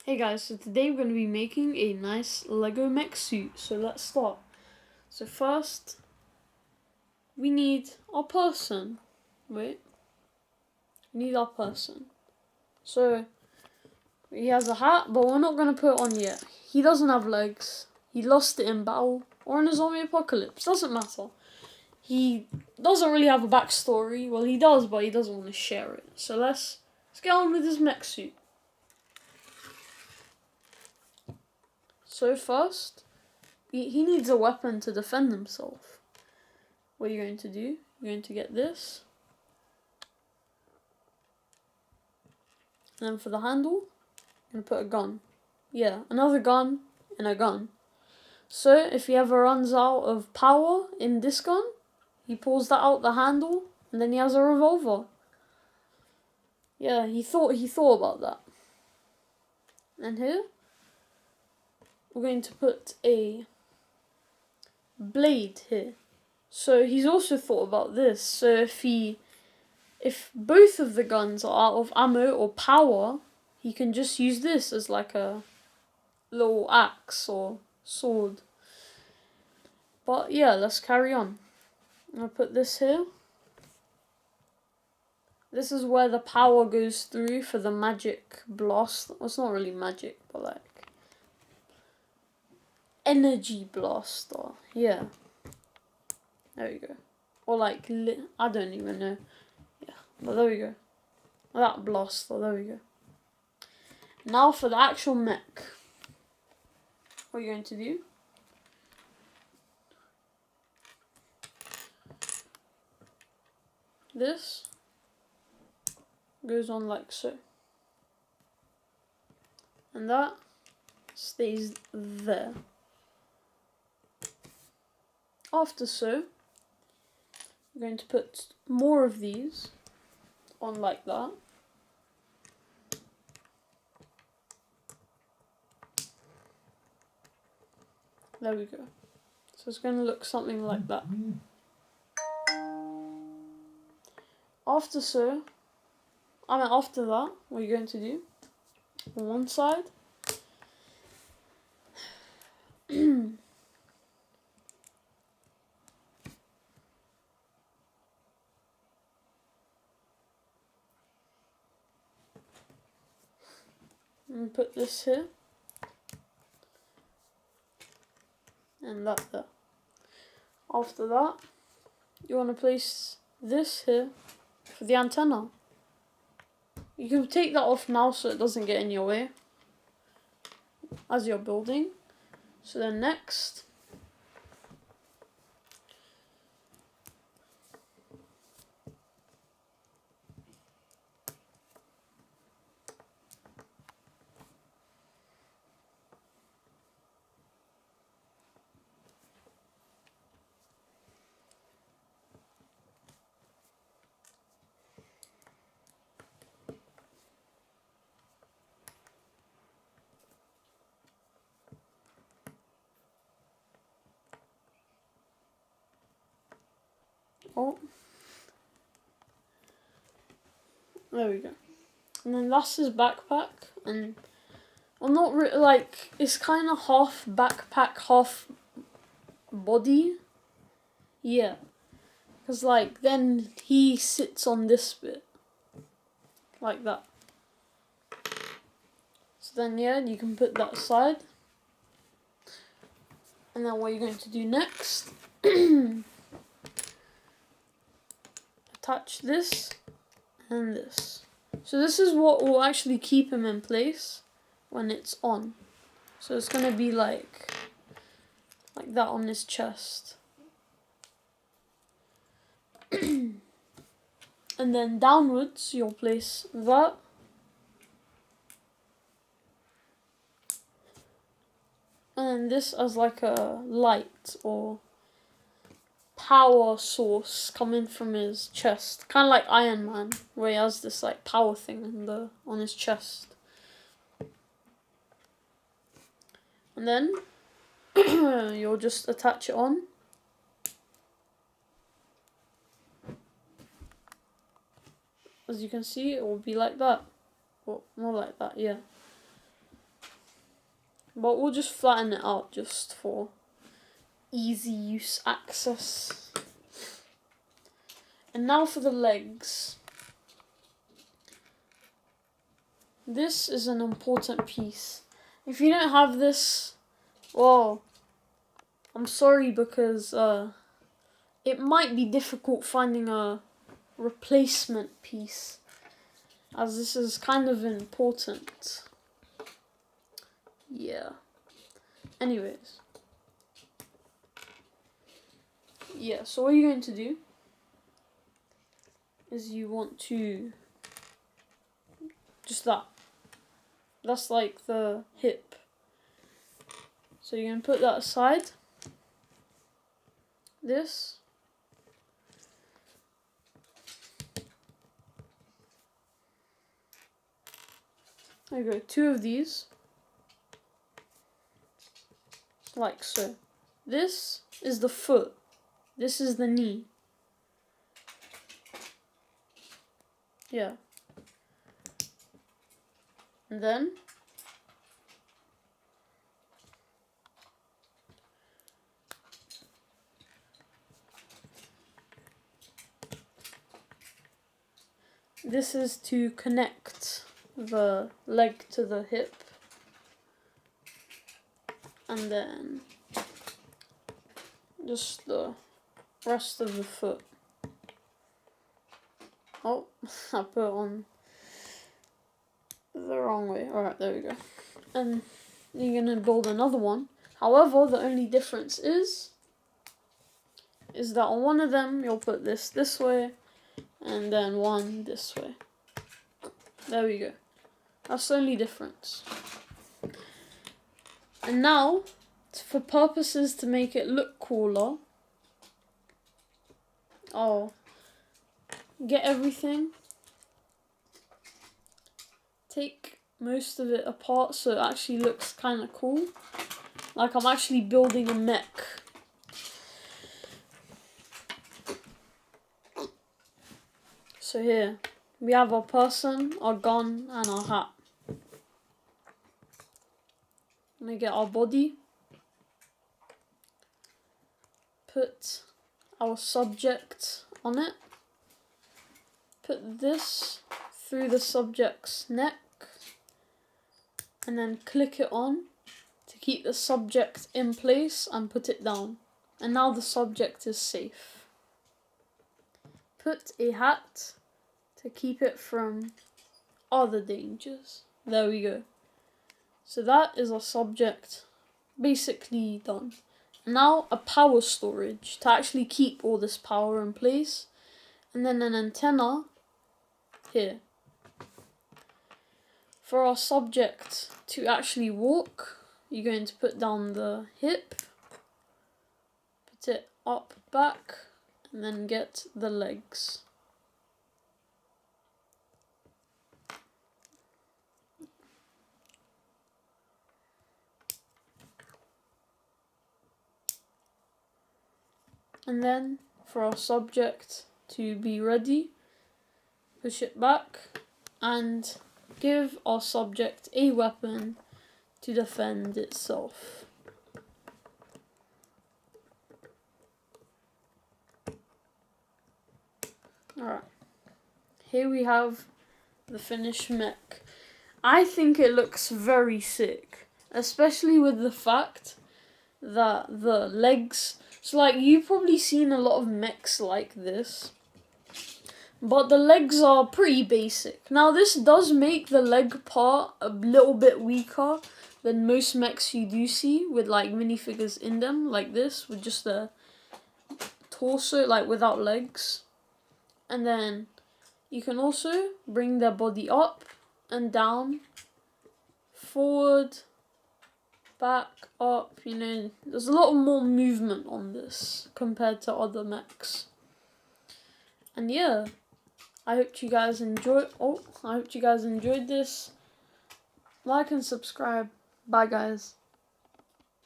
Hey guys, so today we're going to be making a nice Lego mech suit, so let's start. So first, we need our person. We need our person. So, he has a hat, but we're not going to put it on yet. He doesn't have legs. He lost it in battle, or in a zombie apocalypse, doesn't matter. He doesn't really have a backstory. Well, he does, but he doesn't want to share it. So let's get on with his mech suit. So first, he needs a weapon to defend himself. What are you going to do? You're going to get this. And then for the handle, you're going to put a gun. Yeah, another gun and a gun. So if he ever runs out of power in this gun, he pulls that out the handle and then he has a revolver. Yeah, he thought about that. And here, we're going to put a blade here. So he's also thought about this. So if both of the guns are out of ammo or power, he can just use this as like a little axe or sword. But yeah, let's carry on. I'll put this here. This is where the power goes through for the magic blast. Well, it's not really magic, but like energy blaster. Yeah. There we go. Or like, I don't even know. Yeah, but there we go. That blaster, there we go. Now for the actual mech. What are you going to do? This goes on like so. And that stays there. After so, we're going to put more of these on like that. There we go. So it's going to look something like that. After that, what are you going to do? On one side, and put this here, and that there. After that, you want to place this here for the antenna. You can take that off now so it doesn't get in your way as you're building. So then next, oh, there we go. And then that's his backpack, and well, not like it's kind of half backpack, half body. Yeah, because like then he sits on this bit, like that. So then yeah, you can put that aside. And then what you're going to do next, attach this and this. So this is what will actually keep him in place when it's on. So it's going to be like that on his chest. And then downwards you'll place that. And then this as like a light or power source coming from his chest. Kind of like Iron Man, where he has this like power thing on his chest. And then you'll just attach it on. As you can see, it will be like that. Well, more like that, yeah. but we'll just flatten it out just for easy use access. And now for the legs. This is an important piece. If you don't have this, well, I'm sorry, because it might be difficult finding a replacement piece, as this is kind of important. Yeah. Anyways. Yeah, so what you're going to do is you want to just that. That's like the hip. So you're going to put that aside. This. There you go, 2 of these. Like so. This is the foot. This is the knee. Yeah. And then this is to connect the leg to the hip. And then just the rest of the foot. Oh, I put it on the wrong way. Alright, there we go. And you're going to build another one. However, the only difference is that on one of them, you'll put this way, and then one this way. There we go. That's the only difference. And now, for purposes to make it look cooler, I'll get everything, take most of it apart so it actually looks kind of cool. Like I'm actually building a mech. So here, we have our person, our gun, and our hat. I'm going to get our body. Put our subject on it. Put this through the subject's neck. And then click it on to keep the subject in place and put it down. And now the subject is safe. Put a hat to keep it from other dangers. There we go. So that is our subject basically done. Now a power storage to actually keep all this power in place. And then an antenna here. For our subject to actually walk, you're going to put down the hip. Put it up, back, and then get the legs. And then for our subject to be ready, push it back and give our subject a weapon to defend itself. Alright, here we have the finished mech. I think it looks very sick, especially with the fact that the legs, so like you've probably seen a lot of mechs like this, but the legs are pretty basic. Now this does make the leg part a little bit weaker than most mechs you do see with like minifigures in them, like this, with just the torso, like without legs. And then you can also bring their body up and down, forward, back, up, you know, there's a lot more movement on this compared to other mechs. And yeah, I hope you guys enjoyed this. Like and subscribe. Bye guys.